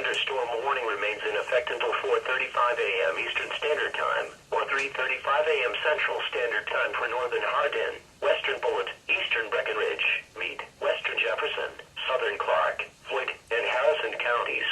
thunderstorm warning remains in effect until 4:35 a.m. Eastern Standard Time, or 3:35 a.m. Central Standard Time for northern Hardin, western Bullitt, eastern Breckenridge, Meade, western Jefferson, southern Clark, Floyd, and Harrison counties.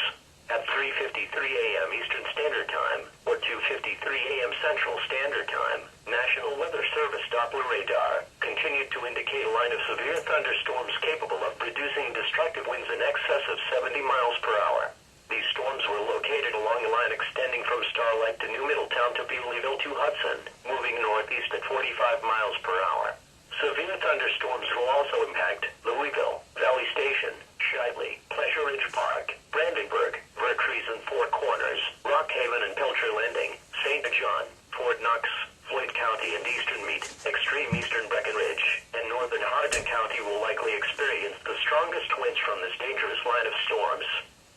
At 3:53 a.m. Eastern Standard Time, or 2:53 a.m. Central Standard Time, National Weather Service Doppler radar continued to indicate a line of severe thunderstorms capable of producing destructive winds in excess of 70 miles per hour. These storms were located along a line extending from Starlight to New Middletown to Bewleyville to Hudson, moving northeast at 45 miles per hour. Severe thunderstorms will also impact Louisville, Valley Station, Shively, Pleasure Ridge Park, Brandenburg, Vercruz and Four Corners, Rock Haven and Pilcher Landing, St. John, Fort Knox, Floyd County and eastern Meade, extreme eastern Breckenridge, and northern Hardin County will likely experience the strongest winds from this dangerous line of storms.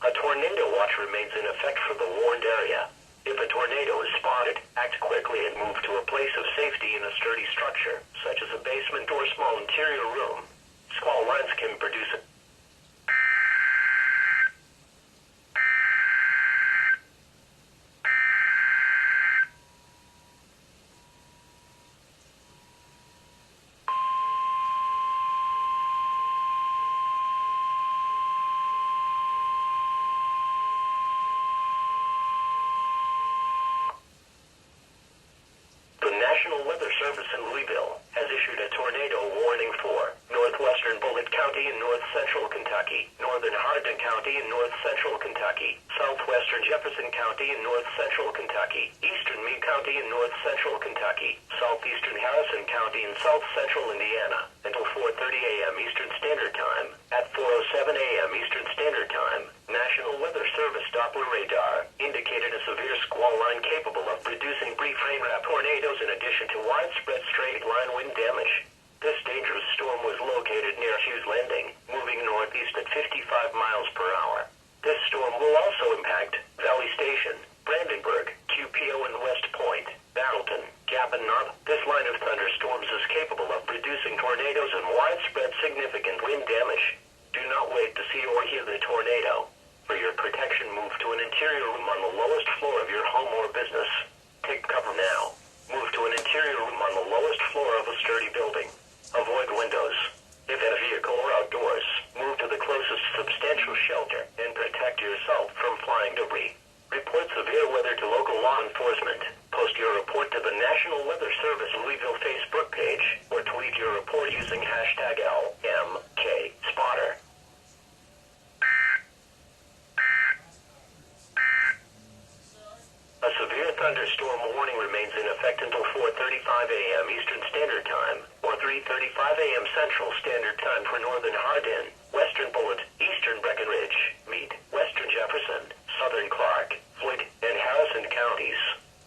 A tornado watch remains in effect for the warned area. If a tornado is spotted, act quickly and move to a place of safety in a sturdy structure, such as a basement or small interior room. Squall lines can produce a National Weather Service in Louisville has issued a tornado warning for northwestern Bullitt County in north central Kentucky, northern Hardin County in north central Kentucky, southwestern Jefferson County in north central Kentucky, eastern Meade County in north central Kentucky, southeastern Harrison County in south central Indiana until 4:30 a.m. Eastern Standard Time. At 4:07 a.m. Eastern Standard Time, National Weather Service Doppler radar indicated a severe squall line capable of producing brief rain-wrapped tornadoes in addition to widespread straight-line wind damage. This dangerous storm was located near Hughes Landing, moving northeast at 55 miles per hour. This storm will also impact Valley Station, Brandenburg, QPO and West Point, Barrelton, Gap and Knob. This line of thunderstorms is capable of producing tornadoes and widespread significant wind damage. Do not wait to see or hear the tornado. For your protection, move to an interior room on the lowest floor of your home or business. Take cover now. Move to an interior room on the lowest floor of a sturdy building. Avoid windows. If in a vehicle or outdoors, move to the closest substantial shelter and protect yourself from flying debris. Report severe weather to local law enforcement. Post your report to the National Weather Service Louisville Facebook page or tweet your report using hashtag LMKSpotter. A severe thunderstorm warning remains in effect until 4:35 a.m. Eastern Standard Time, or 3:35 a.m. Central Standard Time for northern Hardin, western Bullitt, eastern Breckenridge, Meade, western Jefferson, southern Clark, Floyd, and Harrison counties.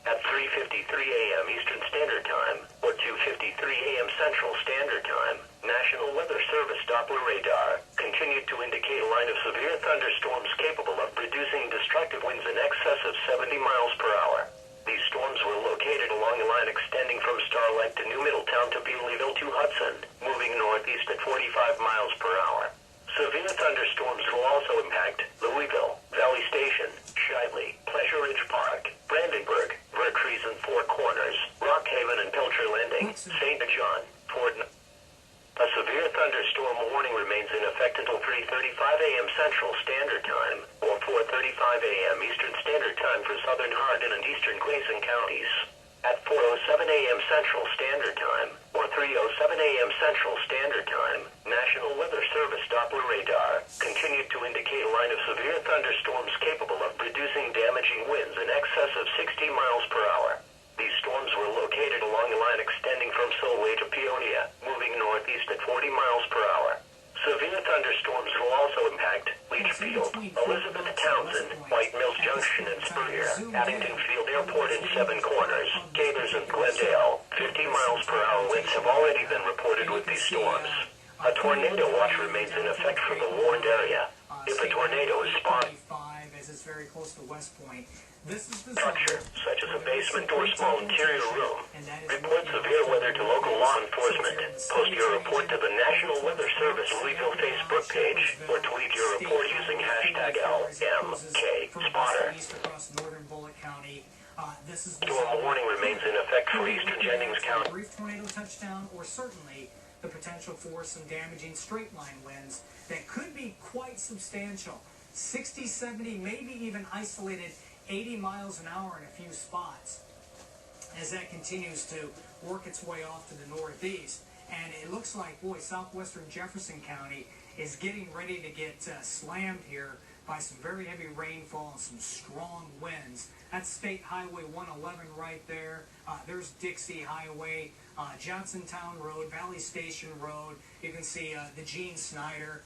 At 3:53 a.m. Eastern Standard Time, or 2:53 a.m. Central Standard Time, National Weather Service Doppler radar continued to indicate a line of severe thunderstorms capable of producing destructive winds in excess of 70 miles per hour. These storms were located along a line extending from Starlight to New Middletown to Bewleyville to Hudson, moving northeast at 45 miles per hour. Severe thunderstorms will also impact Louisville, Valley Station, Shively, Pleasure Ridge Park, Brandenburg, Vercruz and Four Corners, Rock Haven and Pilcher Landing, St. John, Fort Knox. A severe thunderstorm warning remains in effect until 3:35 a.m. Central Standard Time, or 4:35 a.m. Eastern Standard Time for southern Hardin and eastern Grayson counties. At 4:07 a.m. Central Standard Time, or 3:07 a.m. Central Standard Time, National Weather Service Doppler radar continued to indicate a line of severe thunderstorms capable of producing damaging winds in excess of 60 miles per hour. These storms were located along a line extending from Solway to Peonia, moving northeast at 40 miles per hour. Severe thunderstorms will also impact Leachfield, Elizabeth Townsend, White Mills Junction and Spurrier, Addington Field Airport and Seven Corners, Gathers and Glendale. 50 miles per hour winds have already been reported with these storms. A tornado watch remains in effect for the warned area. If a tornado is spotted, as it's very close to West Point. This is the structure, such as a basement or small interior room. Report severe weather to local law enforcement. Post your report to the National Weather Service Louisville Facebook page or tweet your report using hashtag LMKSpotter. Across northern Bullitt County. This is the Storm warning remains in effect for eastern Jennings County. Brief tornado touchdown, or certainly the potential for some damaging straight line winds that could be quite substantial. 60, 70, maybe even isolated 80 miles an hour in a few spots as that continues to work its way off to the northeast. And it looks like, boy, southwestern Jefferson County is getting ready to get slammed here by some very heavy rainfall and some strong winds. That's State Highway 111 right there. There's Dixie Highway, Johnsontown Road, Valley Station Road. You can see the Gene Snyder.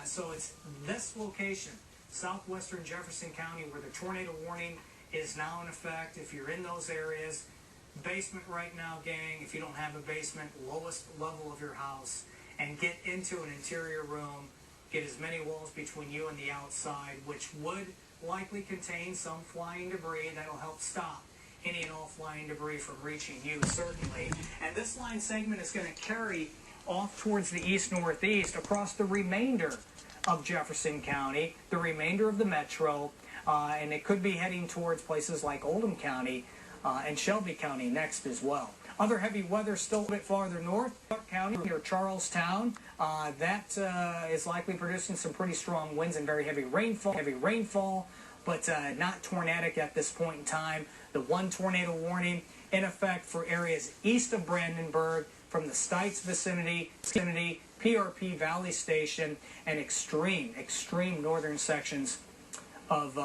So it's this location, southwestern Jefferson County, where the tornado warning is now in effect. If you're in those areas, basement right now, gang. If you don't have a basement, lowest level of your house, and get into an interior room. Get as many walls between you and the outside, which would likely contain some flying debris. That'll help stop any and all flying debris from reaching you, certainly. And this line segment is going to carry off towards the east-northeast across the remainder of Jefferson County, the remainder of the metro, and it could be heading towards places like Oldham County and Shelby County next as well. Other heavy weather still a bit farther north, Clark County near Charlestown. That is likely producing some pretty strong winds and very heavy rainfall, but not tornadic at this point in time. The one tornado warning in effect for areas east of Brandenburg, from the Stites vicinity, PRP Valley Station, and extreme northern sections of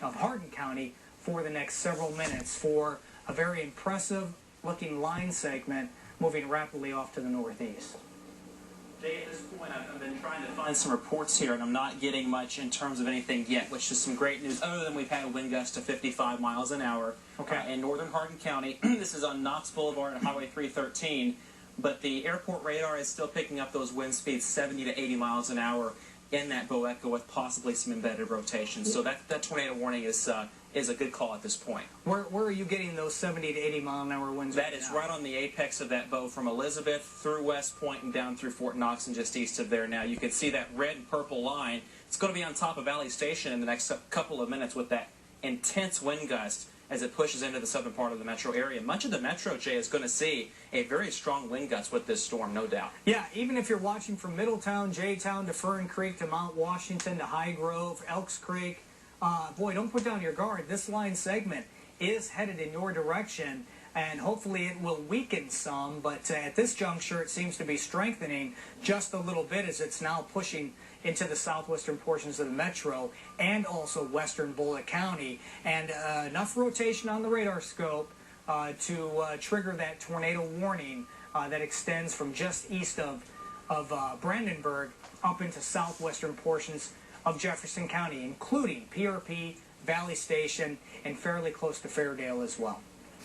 Hardin County for the next several minutes for a very impressive looking line segment moving rapidly off to the northeast. Jay, at this point, I've been trying to find some reports here, and I'm not getting much in terms of anything yet, which is some great news, other than we've had a wind gust to 55 miles an hour in northern Hardin County. This is on Knox Boulevard and Highway 313, but the airport radar is still picking up those wind speeds 70 to 80 miles an hour in that Boecha with possibly some embedded rotation. So that tornado warning is a good call at this point. Where are you getting those 70 to 80 mile an hour winds? That is right on the apex of that bow from Elizabeth through West Point and down through Fort Knox and just east of there now. You can see that red and purple line. It's going to be on top of Valley Station in the next couple of minutes with that intense wind gust as it pushes into the southern part of the metro area. Much of the metro, Jay, is going to see a very strong wind gust with this storm, no doubt. Yeah, even if you're watching from Middletown, J-Town to Fern Creek to Mount Washington to High Grove, Elks Creek, boy, don't put down your guard. This line segment is headed in your direction, and hopefully it will weaken some, but at this juncture it seems to be strengthening just a little bit as it's now pushing into the southwestern portions of the metro and also western Bullitt County, and enough rotation on the radar scope to trigger that tornado warning that extends from just east of Brandenburg up into southwestern portions of Jefferson County, including PRP, Valley Station, and fairly close to Fairdale as well.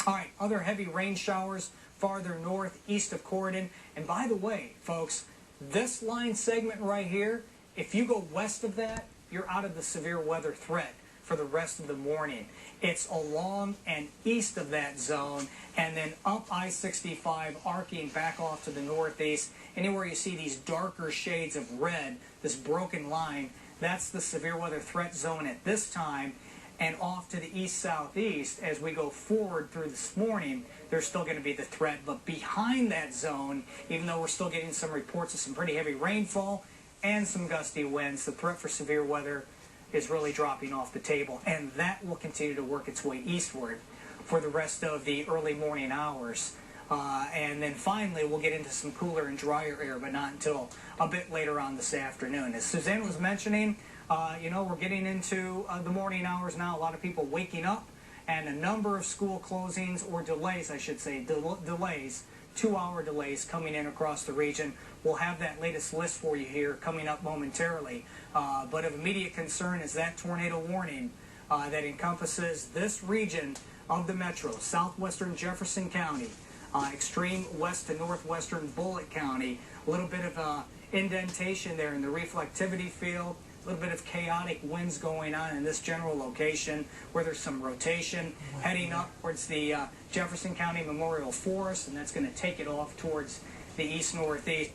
All right, other heavy rain showers farther north, east of Corydon. And by the way, folks, this line segment right here, if you go west of that, you're out of the severe weather threat for the rest of the morning. It's along and east of that zone, and then up I-65, arcing back off to the northeast. Anywhere you see these darker shades of red, this broken line, that's the severe weather threat zone at this time. And off to the east-southeast, as we go forward through this morning, there's still going to be the threat. But behind that zone, even though we're still getting some reports of some pretty heavy rainfall and some gusty winds, the threat for severe weather is really dropping off the table. And that will continue to work its way eastward for the rest of the early morning hours. And then finally, we'll get into some cooler and drier air, but not until a bit later on this afternoon. As Suzanne was mentioning, we're getting into the morning hours now. A lot of people waking up, and a number of school closings, or delays, I should say, delays, 2-hour delays coming in across the region. We'll have that latest list for you here coming up momentarily. But of immediate concern is that tornado warning that encompasses this region of the metro, southwestern Jefferson County, extreme west to northwestern Bullitt County, a little bit of indentation there in the reflectivity field, A little bit of chaotic winds going on in this general location where there's some rotation heading up towards the Jefferson County Memorial Forest, and that's going to take it off towards the east-northeast.